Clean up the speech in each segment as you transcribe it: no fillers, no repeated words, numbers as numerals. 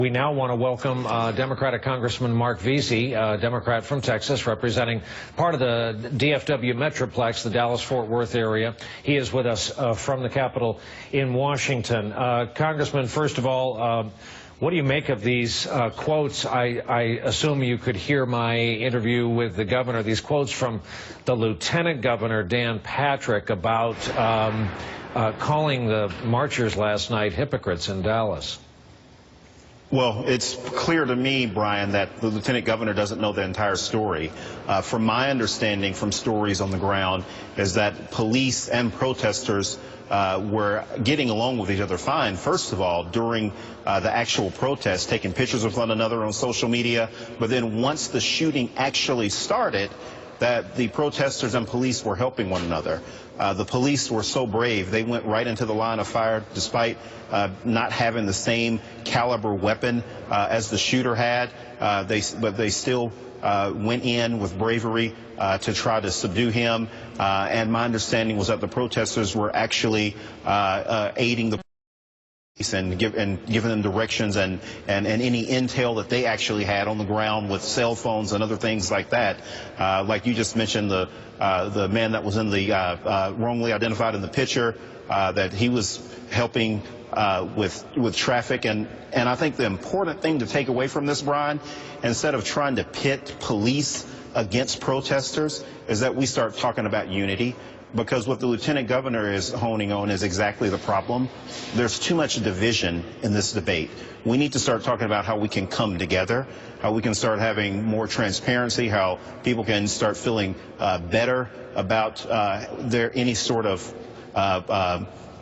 We now want to welcome Democratic Congressman Marc Veasey, Democrat from Texas, representing part of the DFW Metroplex, the Dallas-Fort Worth area. He is with us from the Capitol in Washington. Congressman, first of all, what do you make of these quotes? I assume you could hear my interview with the governor. These quotes from the Lieutenant Governor, Dan Patrick, about calling the marchers last night hypocrites in Dallas. Well, it's clear to me, Brian, that the Lieutenant Governor doesn't know the entire story. From my understanding from stories on the ground is that police and protesters were getting along with each other fine, first of all, during the actual protest, taking pictures of one another on social media. But then once the shooting actually started, that the protesters and police were helping one another. The police were so brave. They went right into the line of fire despite not having the same caliber weapon as the shooter had. But they still went in with bravery to try to subdue him. And my understanding was that the protesters were actually aiding the and giving them directions and any intel that they actually had on the ground with cell phones and other things like that. Like you just mentioned, the man that was in the wrongly identified in the picture, that he was helping with traffic. And I think the important thing to take away from this, Brian, instead of trying to pit police against protesters, is that we start talking about unity. Because what the Lieutenant Governor is honing on is exactly the problem. There's too much division in this debate. We need to start talking about how we can come together, how we can start having more transparency, how people can start feeling better about any sort of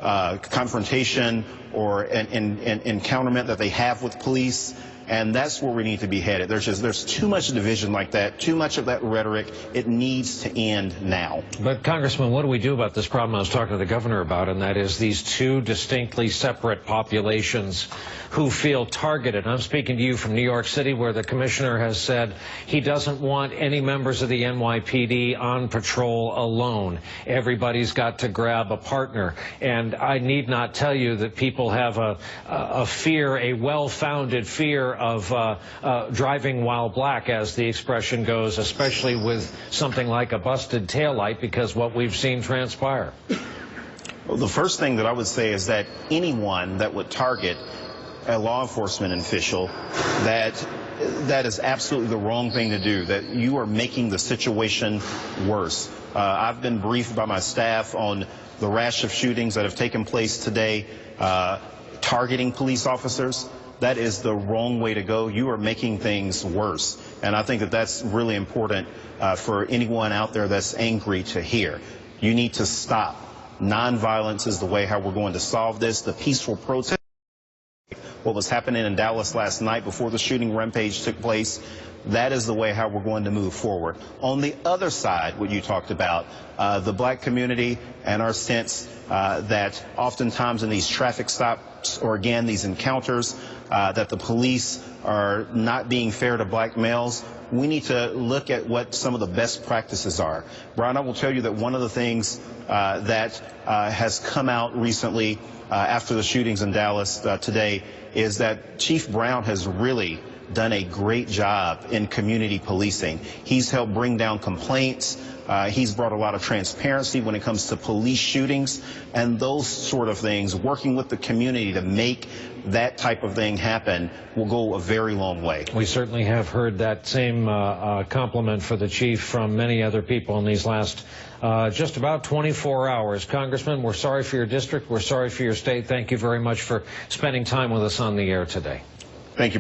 confrontation or encounterment that they have with police. And that's where we need to be headed. There's too much division like that, too much of that rhetoric. It needs to end now. But, Congressman, what do we do about this problem I was talking to the governor about, and that is these two distinctly separate populations who feel targeted? I'm speaking to you from New York City, where the commissioner has said he doesn't want any members of the NYPD on patrol alone. Everybody's got to grab a partner. And I need not tell you that people have a fear, a well-founded fear of driving while black, as the expression goes, especially with something like a busted taillight, because what we've seen transpire. Well, the first thing that I would say is that anyone that would target a law enforcement official, that is absolutely the wrong thing to do, that you are making the situation worse. I've been briefed by my staff on the rash of shootings that have taken place today, targeting police officers. That is the wrong way to go. You are making things worse. And I think that that's really important for anyone out there that's angry to hear. You need to stop. Nonviolence is the way how we're going to solve this. The peaceful protest, what was happening in Dallas last night before the shooting rampage took place, that is the way how we're going to move forward. On the other side, what you talked about, the black community and our sense that oftentimes in these traffic stops or, again, these encounters, that the police are not being fair to black males, we need to look at what some of the best practices are. Brian, I will tell you that one of the things that has come out recently after the shootings in Dallas today is that Chief Brown has really done a great job in community policing. He's helped bring down complaints. He's brought a lot of transparency when it comes to police shootings and those sort of things. Working with the community to make that type of thing happen will go a very long way. We certainly have heard that same compliment for the chief from many other people in these last just about 24 hours. Congressman, we're sorry for your district. We're sorry for your state. Thank you very much for spending time with us on the air today. Thank you.